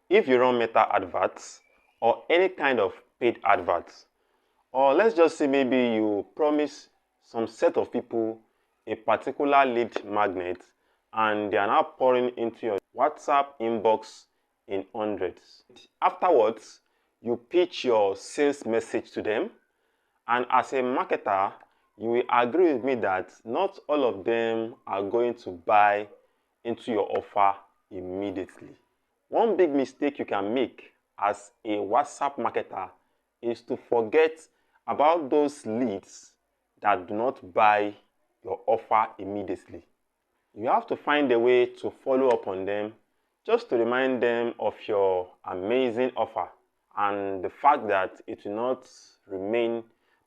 if you run meta adverts or any kind of paid adverts, or let's just say maybe you promise some set of people a particular lead magnet and they are now pouring into your WhatsApp inbox in hundreds. Afterwards, you pitch your sales message to them, and as a marketer, you will agree with me that not all of them are going to buy into your offer immediately. One big mistake you can make as a WhatsApp marketer is to forget about those leads that do not buy your offer immediately. You have to find a way to follow up on them just to remind them of your amazing offer and the fact that it will not remain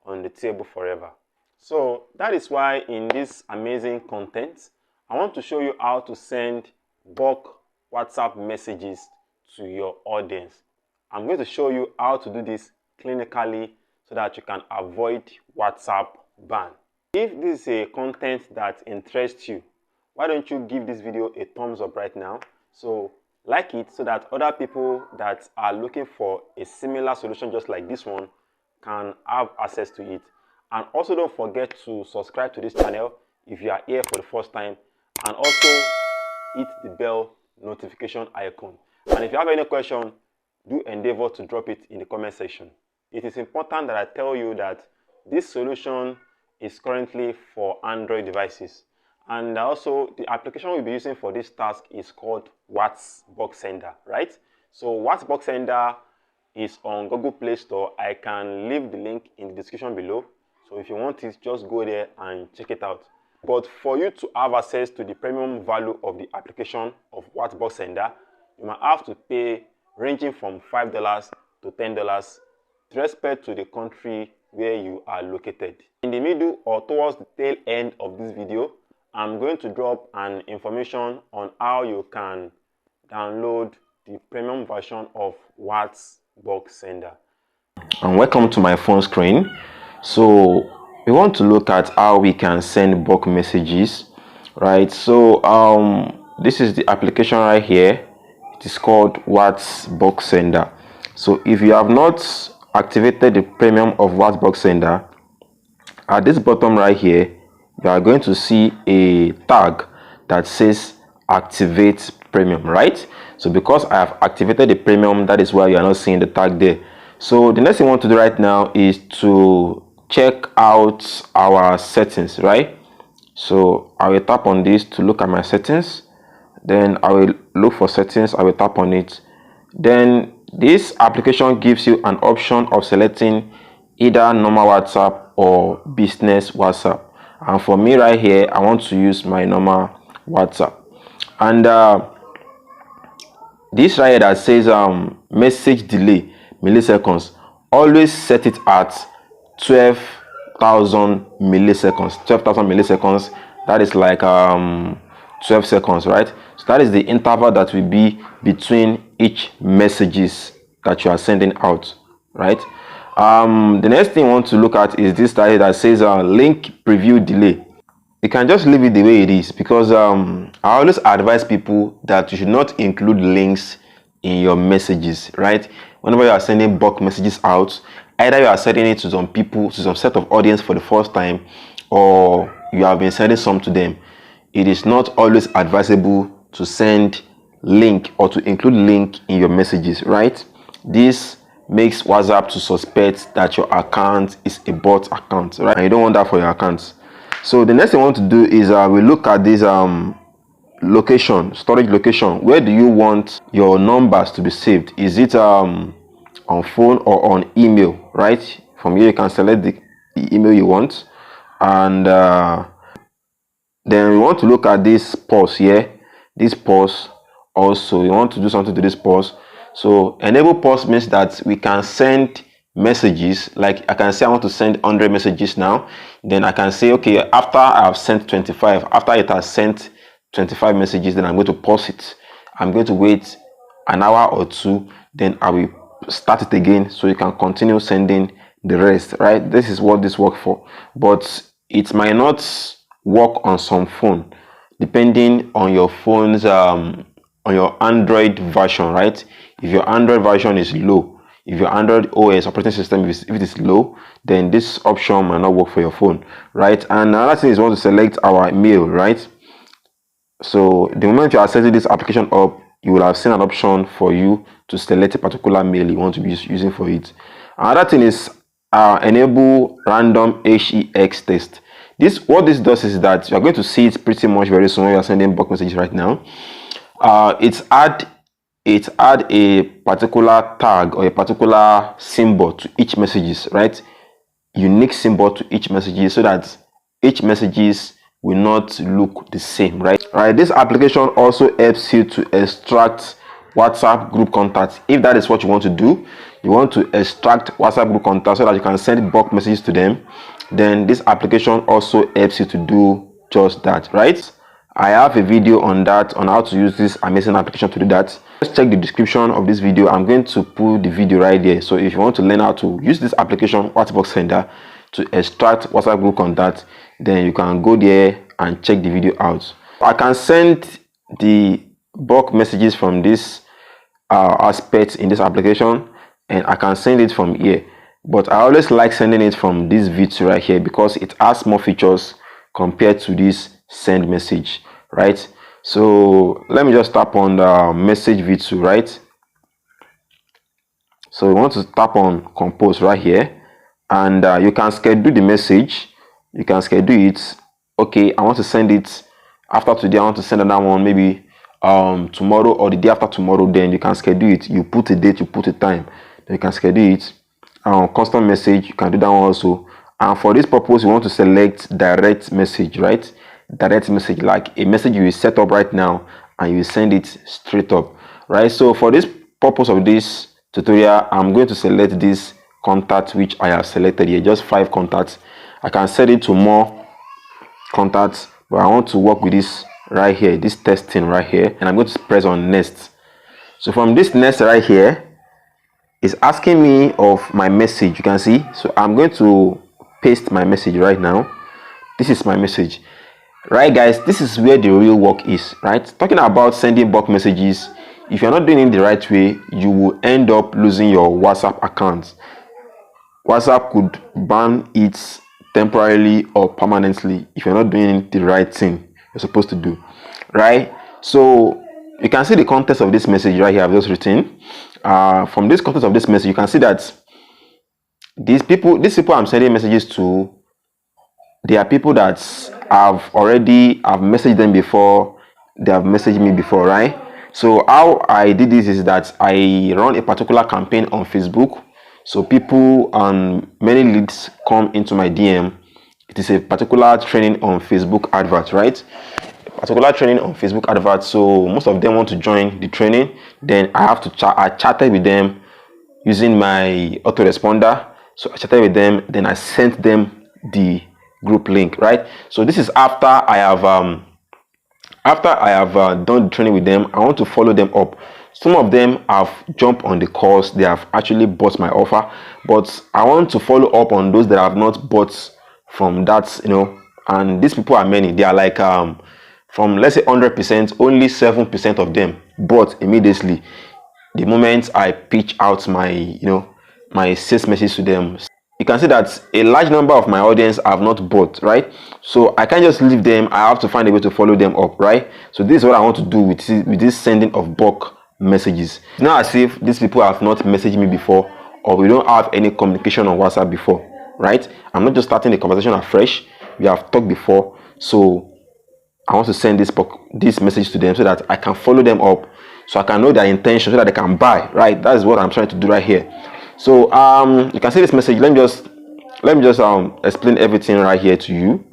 on the table forever. So that is why in this amazing content, I want to show you how to send bulk WhatsApp messages to your audience. I'm going to show you how to do this clinically so that you can avoid WhatsApp ban. If this is a content that interests you, why don't you give this video a thumbs up right now? So like it so that other people that are looking for a similar solution just like this one can have access to it. And also don't forget to subscribe to this channel if you are here for the first time, and also hit the bell notification icon. And if you have any question, do endeavor to drop it in the comment section. It is important that I tell you that this solution is currently for Android devices. And also the application we'll be using for this task is called WhatsBox Sender, right? So WhatsBox Sender is on Google Play Store. I can leave the link in the description below. So if you want it, just go there and check it out. But for you to have access to the premium value of the application of WhatsBox Sender, you might have to pay ranging from $5 to $10 with respect to the country where you are located. In the middle or towards the tail end of this video, I'm going to drop an information on how you can download the premium version of WhatsBox Sender. And welcome to my phone screen. So we want to look at how we can send bulk messages, right? So this is the application right here. It is called WhatsBox Sender. So if you have not activated the premium of WhatsBox Sender, at this bottom right here, you are going to see a tag that says activate premium, right? So because I have activated the premium, that is why you are not seeing the tag there. So the next thing I want to do right now is to check out our settings, right? So I will tap on this to look at my settings. Then I will look for settings. I will tap on it. Then this application gives you an option of selecting either normal WhatsApp or business WhatsApp. And for me right here, I want to use my normal WhatsApp. And this right here that says message delay milliseconds, always set it at 12,000 milliseconds. 12,000 milliseconds, that is like 12 seconds, right? So that is the interval that will be between each messages that you are sending out, right? The next thing I want to look at is this right that says link preview delay. You can just leave it the way it is, because I always advise people that you should not include links in your messages, right? Whenever you are sending bulk messages out, either you are sending it to some people, to some set of audience for the first time, or you have been sending some to them, it is not always advisable to send link or to include link in your messages, right? This makes WhatsApp to suspect that your account is a bot account, right? And you don't want that for your accounts. So the next thing I want to do is we look at this location, storage location. Where do you want your numbers to be saved? Is it on phone or on email, right? From here you can select the email you want, and then we want to look at this pause here. This pause also, you want to do something to this pause. So enable pause means that we can send messages. Like I can say I want to send 100 messages now. Then I can say, okay, after I have sent 25, after it has sent 25 messages, then I'm going to pause it. I'm going to wait an hour or two, then I will start it again so you can continue sending the rest, right? This is what this works for, but it might not work on some phone depending on your phone's on your Android version, right? If your Android version is low, if your Android OS operating system, if it is low, then this option might not work for your phone, right? And another thing is we want to select our mail, right? So the moment you are setting this application up, you will have seen an option for you to select a particular mail you want to be using for it. Another thing is enable random HEX test. What this does is that you are going to see it pretty much very soon when you are sending bulk messages right now. It's add a particular tag or a particular symbol to each messages, right? Unique symbol to each messages so that each messages will not look the same, right? This application also helps you to extract WhatsApp group contacts. If that is what you want to do, you want to extract WhatsApp group contacts so that you can send bulk messages to them, then this application also helps you to do just that, right? I have a video on that, on how to use this amazing application to do that. Just check the description of this video. I'm going to put the video right there. So if you want to learn how to use this application, WhatsBox Sender, to extract WhatsApp group contact, then you can go there and check the video out. I can send the bulk messages from this aspect in this application, and I can send it from here. But I always like sending it from this V2 right here because it has more features compared to this send message, right? So let me just tap on the message V2, right? So we want to tap on compose right here, and you can schedule the message. You can schedule it. Okay, I want to send it after today. I want to send another one maybe tomorrow or the day after tomorrow. Then you can schedule it. You put a date, you put a time, then you can schedule it. Custom message, you can do that one also. And for this purpose, you want to select direct message, right? Direct message, like a message you will set up right now and you will send it straight up, right? So for this purpose of this tutorial, I'm going to select this contact which I have selected here, just 5 contacts. I can set it to more contacts, but I want to work with this right here, this testing right here, and I'm going to press on next. So from this next right here, it's asking me of my message, you can see. So I'm going to paste my message right now. This is my message, right guys? This is where the real work is, right? Talking about sending bulk messages, if you're not doing it the right way, you will end up losing your WhatsApp account. WhatsApp could ban it temporarily or permanently if you're not doing the right thing you're supposed to do, right? So you can see the context of this message right here I've just written. From this context of this message, you can see that these people I'm sending messages to, they are people that I've messaged them before. They have messaged me before, right? So how I did this is that I run a particular campaign on Facebook. So people and many leads come into my DM. It is a particular training on Facebook advert, right? Particular training on Facebook advert. So most of them want to join the training. Then I have to I chatted with them using my autoresponder. So I chatted with them. Then I sent them the group link, right? So this is after I have done the training with them. I want to follow them up. Some of them have jumped on the course. They have actually bought my offer, but I want to follow up on those that have not bought from that, and these people are many. They are like from, let's say, 100%, only 7% of them bought immediately the moment I pitch out my my sales message to them. You can see that a large number of my audience have not bought, right? So I can't just leave them. I have to find a way to follow them up, right? So this is what I want to do with this sending of bulk messages. It's not as if these people have not messaged me before, or we don't have any communication on WhatsApp before, right? I'm not just starting the conversation afresh. We have talked before, so I want to send this message to them so that I can follow them up, so I can know their intention, so that they can buy, right? That is what I'm trying to do right here. So you can see this message. Let me just explain everything right here to you.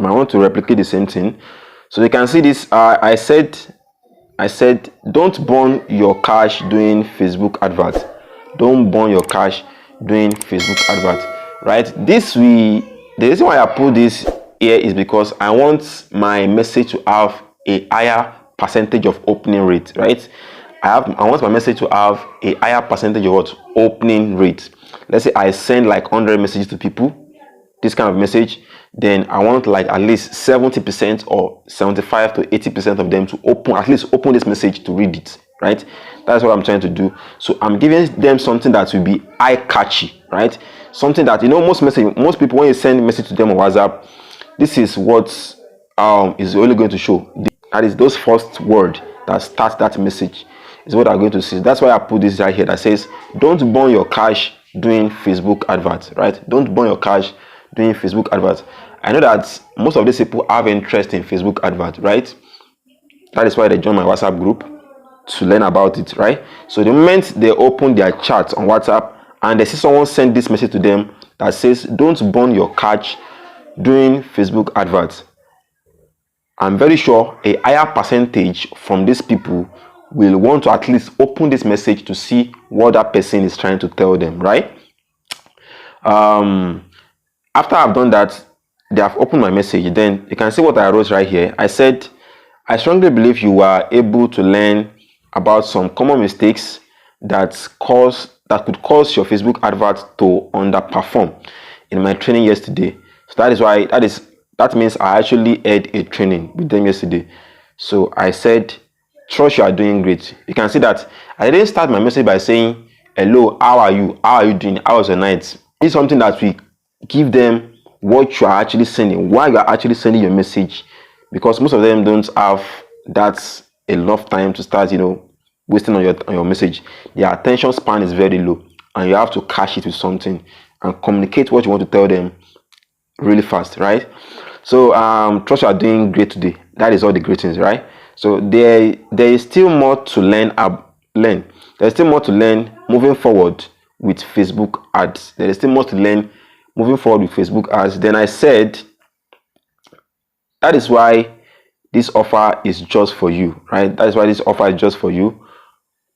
I want to replicate the same thing. So you can see this. I said don't burn your cash doing Facebook adverts. Don't burn your cash doing Facebook adverts, right? The reason why I put this here is because I want my message to have a higher percentage of opening rate, right? I want my message to have a higher percentage of what? Opening rate. Let's say I send like 100 messages to people, this kind of message, then I want like at least 70% or 75 to 80% of them to at least open this message to read it, right? That's what I'm trying to do. So I'm giving them something that will be eye-catchy, right? Something that, most people, when you send a message to them on WhatsApp, this is what is only going to show. That is those first word that start that message is what I'm going to see. That's why I put this right here that says, don't burn your cash doing Facebook adverts, right? Don't burn your cash doing Facebook adverts. I know that most of these people have interest in Facebook adverts, right? That is why they join my WhatsApp group to learn about it, right? So the moment they open their chat on WhatsApp and they see someone send this message to them that says, don't burn your cash doing Facebook adverts, I'm very sure a higher percentage from these people will want to at least open this message to see what that person is trying to tell them, right? After I've done that, they have opened my message. Then you can see what I wrote right here. I said, I strongly believe you are able to learn about some common mistakes that could cause your Facebook advert to underperform in my training yesterday. So that means I actually had a training with them yesterday. So I said, trust you are doing great. You can see that I didn't start my message by saying, hello, how are you? How are you doing? How was your night? It's something that we give them what you are actually sending, why you are actually sending your message, because most of them don't have that enough time to start, wasting on your message. Their attention span is very low, and you have to catch it with something and communicate what you want to tell them really fast, right? So trust you are doing great today. That is all the greetings, right? So there is still more to learn. There's still more to learn moving forward with Facebook ads. There is still more to learn moving forward with Facebook ads. Then I said, that is why this offer is just for you, right? That is why this offer is just for you.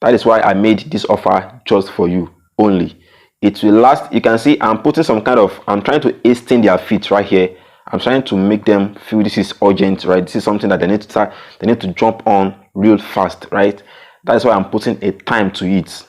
That is why I made this offer just for you only. It will last. You can see I'm putting I'm trying to hasten their feet right here. I'm trying to make them feel this is urgent, right? This is something that they need to jump on real fast, right? That is why I'm putting a time to it.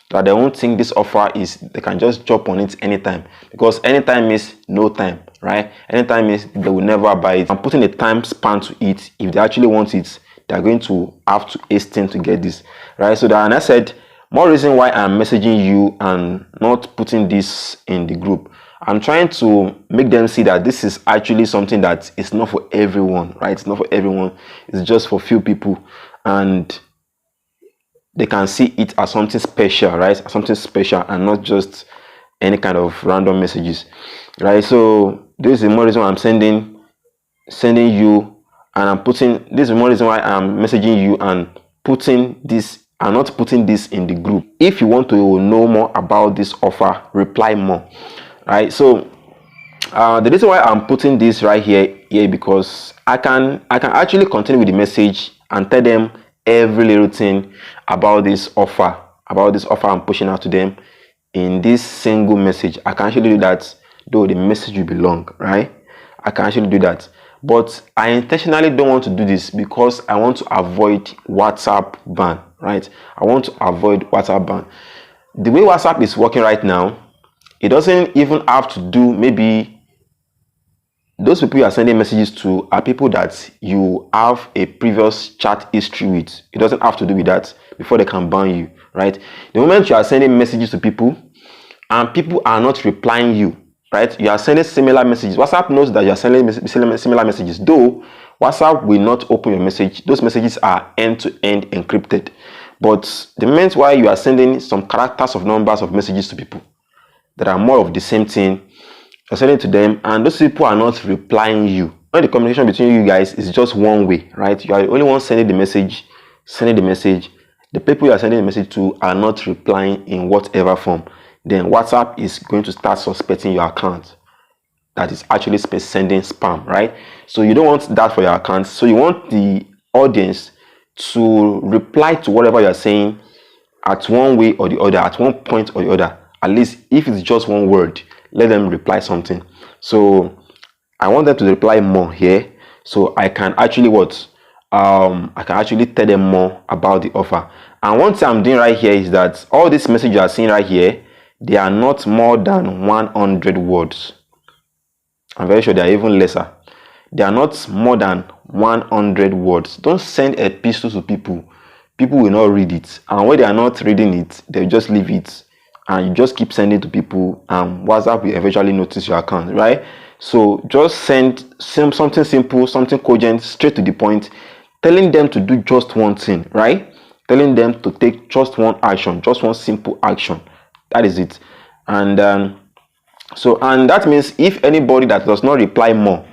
That they won't think this offer they can just jump on it anytime, because anytime means no time, right? Anytime means they will never buy it. I'm putting a time span to it. If they actually want it, they're going to have to hasten to get this, right? So and I said, more reason why I'm messaging you and not putting this in the group. I'm trying to make them see that this is actually something that is not for everyone, right? It's not for everyone. It's just for few people, and they can see it as something special, right? As something special, and not just any kind of random messages, right? So this is more reason why I'm sending you, and I'm putting this is more reason why I'm messaging you and putting this and not putting this in the group. If you want to know more about this offer, reply more, right? So the reason why I'm putting this right here because I can actually continue with the message and tell them every little thing about this offer I'm pushing out to them in this single message. I can actually do that, though the message will be long, right? I can actually do that, but I intentionally don't want to do this because I want to avoid WhatsApp ban, right? I want to avoid WhatsApp ban. The way WhatsApp is working right now, it doesn't even have to do, maybe those people you are sending messages to are people that you have a previous chat history with. It doesn't have to do with that before they can ban you, right? The moment you are sending messages to people and people are not replying you, right? You are sending similar messages. WhatsApp knows that you are sending similar messages, though WhatsApp will not open your message. Those messages are end-to-end encrypted. But the moment why you are sending some characters of numbers of messages to people that are more of the same thing, you're sending to them, and those people are not replying you. When the communication between you guys is just one way, right? You are the only one sending the message. The people you are sending the message to are not replying in whatever form. Then WhatsApp is going to start suspecting your account that is actually sending spam, right? So you don't want that for your account. So you want the audience to reply to whatever you are saying at one way or the other, at one point or the other. At least if it's just one word, let them reply something. So I want them to reply more here, so I can actually I can actually tell them more about the offer. And one thing I'm doing right here is that all these messages you are seeing right here, they are not more than 100 words. I'm very sure they are even lesser. They are not more than 100 words. Don't send epistles to people. People will not read it. And when they are not reading it, they'll just leave it. And you just keep sending to people, and WhatsApp will eventually notice your account, right? So just send something simple, something cogent, straight to the point, telling them to do just one thing, right? Telling them to take just one action, just one simple action. That is it. And and that means if anybody that does not reply more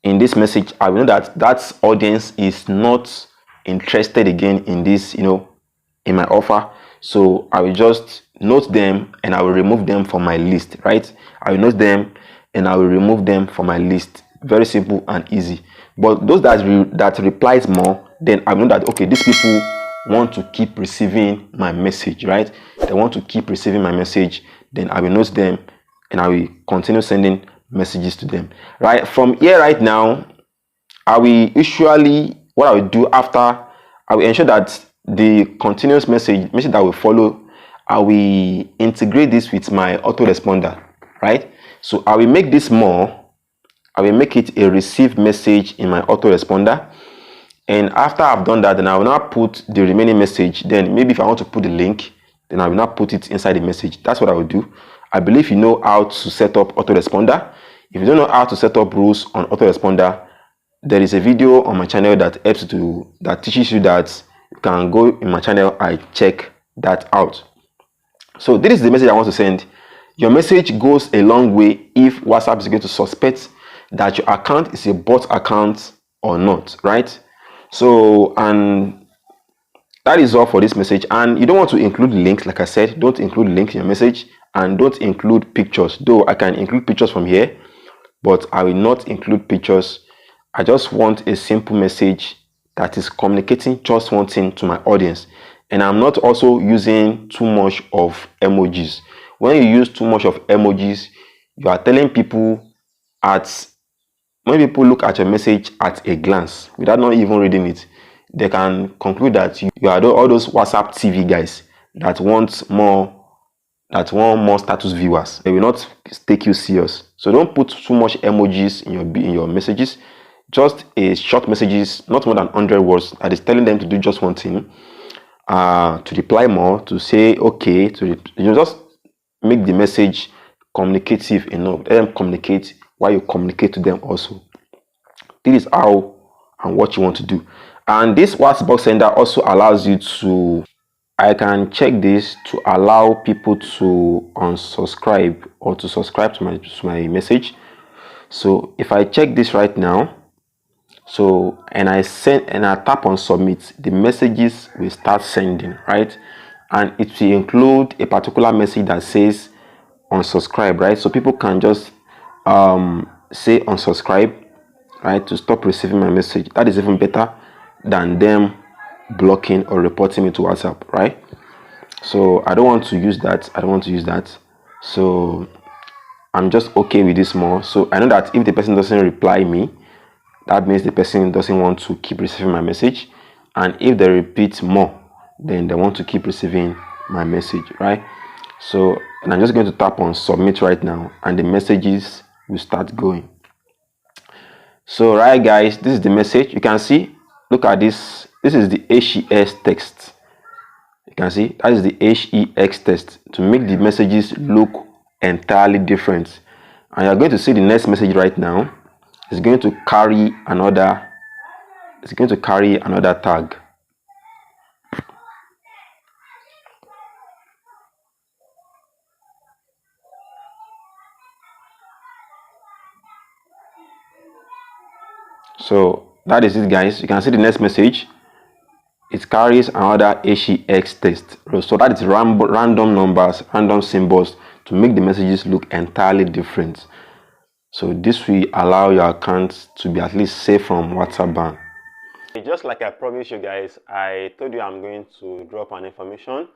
in this message, I will know that that audience is not interested again in this, in my offer. So I will just note them and I will remove them from my list, right? I will note them and I will remove them from my list. Very simple and easy. But those that replies more, then I know that, okay, these people want to keep receiving my message, right? They want to keep receiving my message. Then I will note them and I will continue sending messages to them. Right from here, right now, I will usually, what I will do after, I will ensure that the continuous message that will follow, I will integrate this with my autoresponder, right? So I will make this more, I will make it a receive message in my autoresponder. And after I've done that, then I will now put the remaining message. Then maybe if I want to put the link, then I will now put it inside the message. That's what I will do. I believe you know how to set up autoresponder. If you don't know how to set up rules on autoresponder, there is a video on my channel that teaches you that. You can go in my channel and check that out. So this is the message I want to send. Your message goes a long way if WhatsApp is going to suspect that your account is a bot account or not, right? So, and that is all for this message. And you don't want to include links. Like I said, don't include links in your message, and don't include pictures, though I can include pictures from here, but I will not include pictures. I just want a simple message that is communicating just one thing to my audience. And I'm not also using too much of emojis. When you use too much of emojis, you are telling people when people look at your message at a glance without not even reading it, they can conclude that you are all those WhatsApp TV guys that want more status viewers. They will not take you serious. So don't put too much emojis in your messages. Just a short messages, not more than 100 words, that is telling them to do just one thing. To reply more, to say okay, just make the message communicative enough. Let them communicate while you communicate to them also. This is how and what you want to do. And this WhatsBox Sender also allows you to, I can check this to allow people to unsubscribe or to subscribe to my message. So if I check this right now, and I tap on submit, the messages will start sending, right? And it will include a particular message that says unsubscribe, right? So people can just say unsubscribe, right, to stop receiving my message. That is even better than them blocking or reporting me to WhatsApp, right? So I don't want to use that. So I'm just okay with this more. So I know that if the person doesn't reply me, that means the person doesn't want to keep receiving my message. And if they repeat more, then they want to keep receiving my message, right? So, and I'm just going to tap on submit right now, and the messages will start going. So, right guys, this is the message. You can see, look at this. This is the HEX text. You can see that is the HEX text to make the messages look entirely different. And you're going to see the next message right now. It's going to carry another tag. So that is it, guys. You can see the next message. It carries another HEX text. So that is random numbers, random symbols to make the messages look entirely different. So this will allow your account to be at least safe from WhatsApp ban. Just like I promised you guys, I told you I'm going to drop an information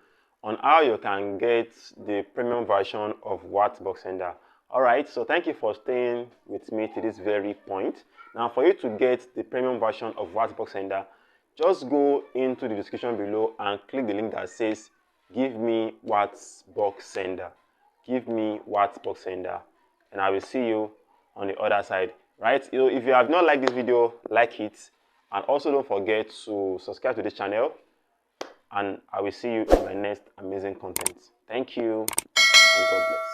on how you can get the premium version of WhatsBox Sender. Alright, so thank you for staying with me to this very point. Now for you to get the premium version of WhatsBox Sender, just go into the description below and click the link that says give me WhatsBox Sender. Give me WhatsBox Sender, and I will see you on the other side, right? If you have not liked this video, like it, and also don't forget to subscribe to this channel, and I will see you in my next amazing content. Thank you, and God bless.